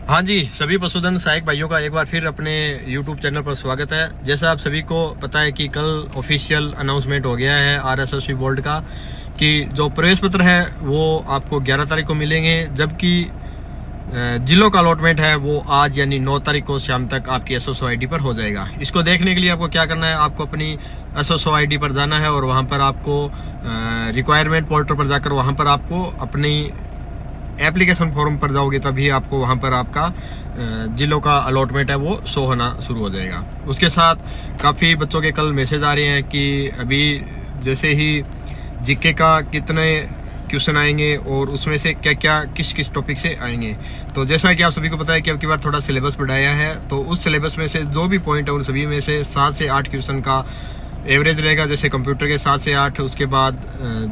हाँ जी, सभी पशुधन सहायक भाइयों का एक बार फिर अपने YouTube चैनल पर स्वागत है। जैसा आप सभी को पता है कि कल ऑफिशियल अनाउंसमेंट हो गया है RSSB बोर्ड का कि जो प्रवेश पत्र है वो आपको 11 तारीख को मिलेंगे, जबकि जिलों का अलॉटमेंट है वो आज यानी 9 तारीख को शाम तक आपकी SSO ID पर हो जाएगा। इसको देखने के लिए आपको क्या करना है, आपको अपनी SSO ID पर जाना है और वहाँ पर आपको रिक्वायरमेंट पोर्टल पर जाकर वहाँ पर आपको अपनी एप्लीकेशन फॉर्म पर जाओगे तभी आपको वहाँ पर आपका जिलों का अलॉटमेंट है वो शो होना शुरू हो जाएगा। उसके साथ काफ़ी बच्चों के कल मैसेज आ रहे हैं कि अभी जैसे ही जीके का कितने क्वेश्चन आएंगे और उसमें से क्या क्या किस किस टॉपिक से आएंगे। तो जैसा कि आप सभी को पता है कि अब की बार थोड़ा सिलेबस बढ़ाया है, तो उस सिलेबस में से जो भी पॉइंट है उन सभी में से 7 से 8 क्वेश्चन का एवरेज रहेगा। जैसे कंप्यूटर के 7 से 8, उसके बाद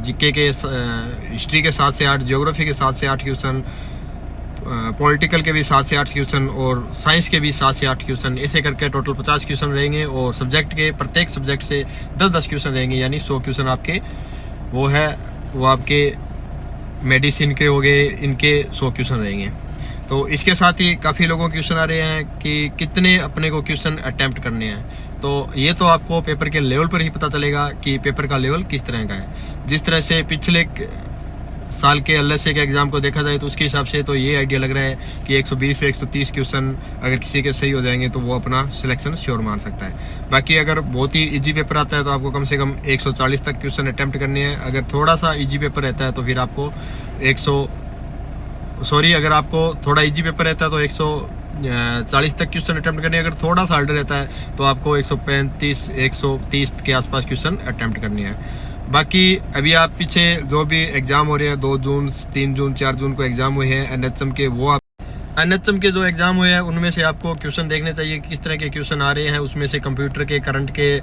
जीके के हिस्ट्री के 7 से 8, ज्योग्राफी के 7 से 8 क्वेश्चन, पॉलिटिकल के भी 7 से 8 क्वेश्चन और साइंस के भी 7 से 8 क्वेश्चन, ऐसे करके टोटल 50 क्वेश्चन रहेंगे। और सब्जेक्ट के प्रत्येक सब्जेक्ट से 10-10 क्वेश्चन रहेंगे, यानी 100 क्वेश्चन आपके वो आपके मेडिसिन के हो गए, इनके 100 क्वेश्चन रहेंगे। तो इसके साथ ही काफ़ी लोगों के क्वेश्चन आ रहे हैं कि कितने अपने को क्वेश्चन अटैम्प्ट करने हैं। तो ये तो आपको पेपर के लेवल पर ही पता चलेगा कि पेपर का लेवल किस तरह का है। जिस तरह से पिछले साल के LSA के एग्ज़ाम को देखा जाए तो उसके हिसाब से तो ये आइडिया लग रहा है कि 120 से 130 क्वेश्चन अगर किसी के सही हो जाएंगे तो वो अपना सिलेक्शन श्योर मान सकता है। बाकी अगर बहुत ही इजी पेपर आता है तो आपको कम से कम 140 तक क्वेश्चन अटैम्प्ट करने हैं। अगर थोड़ा सा इजी पेपर रहता है तो फिर आपको अगर आपको थोड़ा इजी पेपर रहता है तो 140 तक क्वेश्चन अटैम्प्ट करने हैं। अगर थोड़ा सा हार्ड रहता है तो आपको 135 130 के आसपास क्वेश्चन अटैम्प्ट करनी है। बाकी अभी आप पीछे जो भी एग्ज़ाम हो रहे हैं, 2 जून 3 जून 4 जून को एग्ज़ाम हुए हैं NHM के, वो NHM के जो एग्ज़ाम हुए हैं उनमें से आपको क्वेश्चन देखने चाहिए किस तरह के क्वेश्चन आ रहे हैं। उसमें से कंप्यूटर के, करंट के,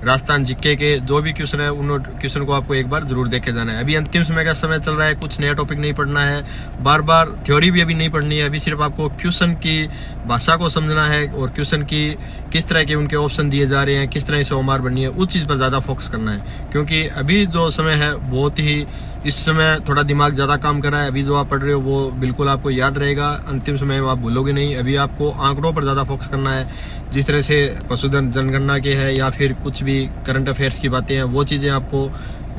राजस्थान जीके के जो भी क्वेश्चन है उन क्वेश्चन को आपको एक बार ज़रूर देखे जाना है। अभी अंतिम समय का समय चल रहा है, कुछ नया टॉपिक नहीं पढ़ना है, बार बार थ्योरी भी अभी नहीं पढ़नी है। अभी सिर्फ आपको क्वेश्चन की भाषा को समझना है और क्वेश्चन की किस तरह के उनके ऑप्शन दिए जा रहे हैं, किस तरह से ओमार बननी है, उस चीज़ पर ज़्यादा फोकस करना है। क्योंकि अभी जो समय है बहुत ही, इस समय थोड़ा दिमाग ज़्यादा काम कर रहा है। अभी जो आप पढ़ रहे हो वो बिल्कुल आपको याद रहेगा, अंतिम समय में आप भूलोगे नहीं। अभी आपको आंकड़ों पर ज़्यादा फोकस करना है। जिस तरह से पशुधन जनगणना के है या फिर कुछ भी करंट अफेयर्स की बातें हैं, वो चीज़ें आपको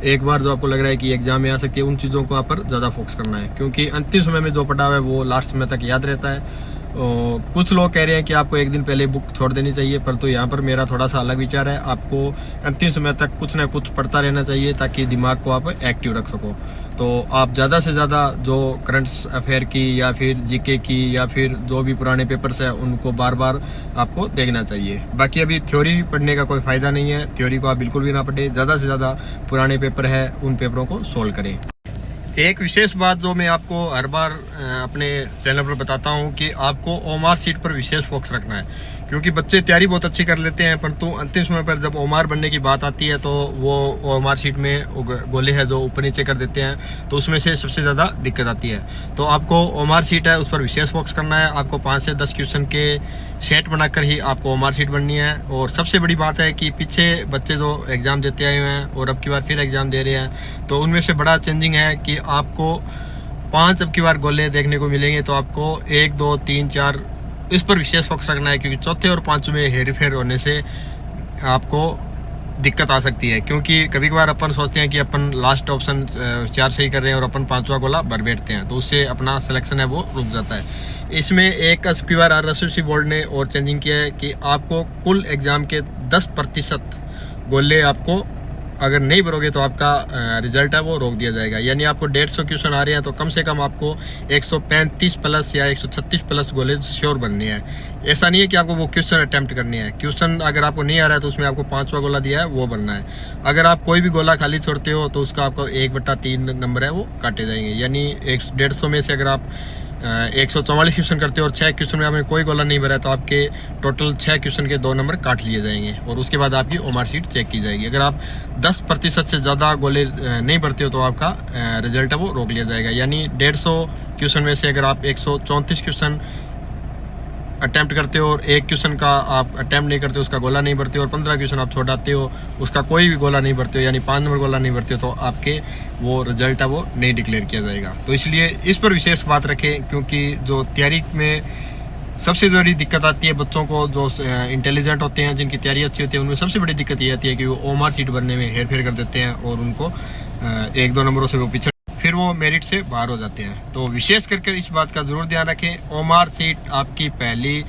एक बार जो आपको लग रहा है कि एग्जाम में आ सकती है, उन चीज़ों को आप पर ज़्यादा फोकस करना है। क्योंकि अंतिम समय में जो पढ़ा हुआ है वो लास्ट समय तक याद रहता है। कुछ लोग कह रहे हैं कि आपको एक दिन पहले बुक छोड़ देनी चाहिए, पर तो यहाँ पर मेरा थोड़ा सा अलग विचार है। आपको अंतिम समय तक कुछ ना कुछ पढ़ता रहना चाहिए ताकि दिमाग को आप एक्टिव रख सको। तो आप ज़्यादा से ज़्यादा जो करंट अफेयर की या फिर जीके की या फिर जो भी पुराने पेपर्स हैं उनको बार बार आपको देखना चाहिए। बाकी अभी थ्योरी पढ़ने का कोई फ़ायदा नहीं है, थ्योरी को आप बिल्कुल भी ना पढ़ें। ज़्यादा से ज़्यादा पुराने पेपर है उन पेपरों को सोल्व करें। एक विशेष बात जो मैं आपको हर बार अपने चैनल पर बताता हूं कि आपको ओमार सीट पर विशेष फोकस रखना है। क्योंकि बच्चे तैयारी बहुत अच्छी कर लेते हैं, परंतु अंतिम समय पर जब ओमार बनने की बात आती है तो वो ओमार सीट में गोले हैं जो ऊपर नीचे कर देते हैं, तो उसमें से सबसे ज़्यादा दिक्कत आती है। तो आपको ओमार सीट है उस पर विशेष फोकस करना है। आपको 5 से 10 क्वेश्चन के सेट बनाकर ही आपको ओमार सीट बननी है। और सबसे बड़ी बात है कि पीछे बच्चे जो एग्ज़ाम देते आए हुए हैं और अब की बार फिर एग्ज़ाम दे रहे हैं, तो उनमें से बड़ा चेंजिंग है कि आपको 5 अब की बार गोले देखने को मिलेंगे। तो आपको 1 2 3 4 इस पर विशेष फोकस रखना है, क्योंकि चौथे और 5वें में हेर फेर होने से आपको दिक्कत आ सकती है। क्योंकि कभी कभार अपन सोचते हैं कि अपन लास्ट ऑप्शन 4 सही कर रहे हैं और अपन 5वां गोला भर बैठते हैं, तो उससे अपना सिलेक्शन है वो रुक जाता है। इसमें एक अब की बार RSSB बोर्ड ने और चेंजिंग किया है कि आपको कुल एग्ज़ाम के 10% गोले आपको अगर नहीं भरोगे तो आपका रिजल्ट है वो रोक दिया जाएगा। यानी आपको 150 क्वेश्चन आ रहे हैं तो कम से कम आपको 135 प्लस या 136 प्लस गोले श्योर बनने हैं। ऐसा नहीं है कि आपको वो क्वेश्चन अटैम्प्ट करने हैं। क्वेश्चन अगर आपको नहीं आ रहा है तो उसमें आपको 5वां गोला दिया है वो बनना है। अगर आप कोई भी गोला खाली छोड़ते हो तो उसका आपको 1/3 नंबर है वो काटे जाएंगे। यानी 150 में से अगर आप 144 क्वेश्चन करते हो और 6 क्वेश्चन में आपने कोई गोला नहीं भरा तो आपके टोटल 6 क्वेश्चन के 2 नंबर काट लिए जाएंगे और उसके बाद आपकी ओमार सीट चेक की जाएगी। अगर आप 10% से ज़्यादा गोले नहीं भरते हो तो आपका रिजल्ट है वो रोक लिया जाएगा। यानी 150 क्वेश्चन में से अगर आप 134 क्वेश्चन अटैम्प्ट करते हो और 1 क्वेश्चन का आप अटैम्प्ट नहीं करते हो, उसका गोला नहीं भरते हो, और 15 क्वेश्चन आप छोड़ाते हो, उसका कोई भी गोला नहीं भरते हो, यानी 5 नंबर गोला नहीं भरते हो, तो आपके वो रिजल्ट है वो नहीं डिक्लेयर किया जाएगा। तो इसलिए इस पर विशेष बात रखें, क्योंकि जो तैयारी में सबसे बड़ी दिक्कत आती है बच्चों को जो इंटेलिजेंट होते हैं, जिनकी तैयारी अच्छी होती है, उनमें सबसे बड़ी दिक्कत ये आती है कि वो ओएमआर सीट भरने में हेर फेर कर देते हैं और उनको 1-2 नंबरों से वो पीछे, फिर वो मेरिट से बाहर हो जाते हैं। तो विशेष करके इस बात का ज़रूर ध्यान रखें, ओएमआर सीट आपकी पहली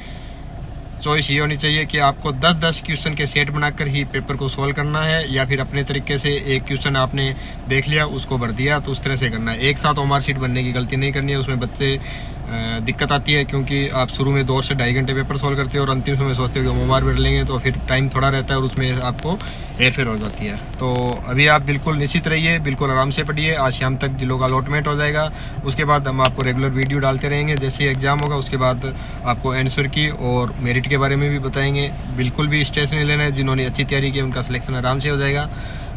चॉइस ये होनी चाहिए कि आपको 10-10 क्वेश्चन के सेट बनाकर ही पेपर को सॉल्व करना है, या फिर अपने तरीके से एक क्वेश्चन आपने देख लिया उसको भर दिया, तो उस तरह से करना है। एक साथ ओएमआर सीट बनने की गलती नहीं करनी है, उसमें बच्चे दिक्कत आती है क्योंकि आप शुरू में 2 से ढाई घंटे पेपर सॉल्व करते हो और अंतिम समय सोचते हो कि ओएमआर भर लेंगे, तो फिर टाइम थोड़ा रहता है और उसमें आपको हेरफेर हो जाती है। तो अभी आप बिल्कुल निश्चित रहिए, बिल्कुल आराम से पढ़िए। आज शाम तक जिलों का अलॉटमेंट हो जाएगा, उसके बाद हम आपको रेगुलर वीडियो डालते रहेंगे। जैसे ही एग्जाम होगा उसके बाद आपको आंसर की और मेरिट के बारे में भी बताएंगे। बिल्कुल भी स्ट्रेस नहीं लेना है, जिन्होंने अच्छी तैयारी की उनका सिलेक्शन आराम से हो जाएगा।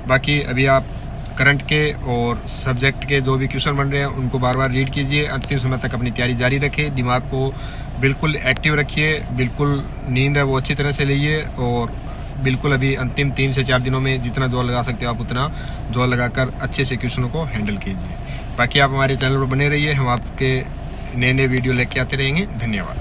बाकी अभी आप करंट के और सब्जेक्ट के जो भी क्वेश्चन बन रहे हैं उनको बार बार रीड कीजिए, अंतिम समय तक अपनी तैयारी जारी रखें, दिमाग को बिल्कुल एक्टिव रखिए, बिल्कुल नींद है वो अच्छी तरह से लीजिए और बिल्कुल अभी अंतिम 3 से 4 दिनों में जितना जोर लगा सकते हो आप उतना जोर लगाकर अच्छे से क्वेश्चनों को हैंडल कीजिए। बाकी आप हमारे चैनल पर बने रहिए, हम आपके नए नए वीडियो लेके आते रहेंगे। धन्यवाद।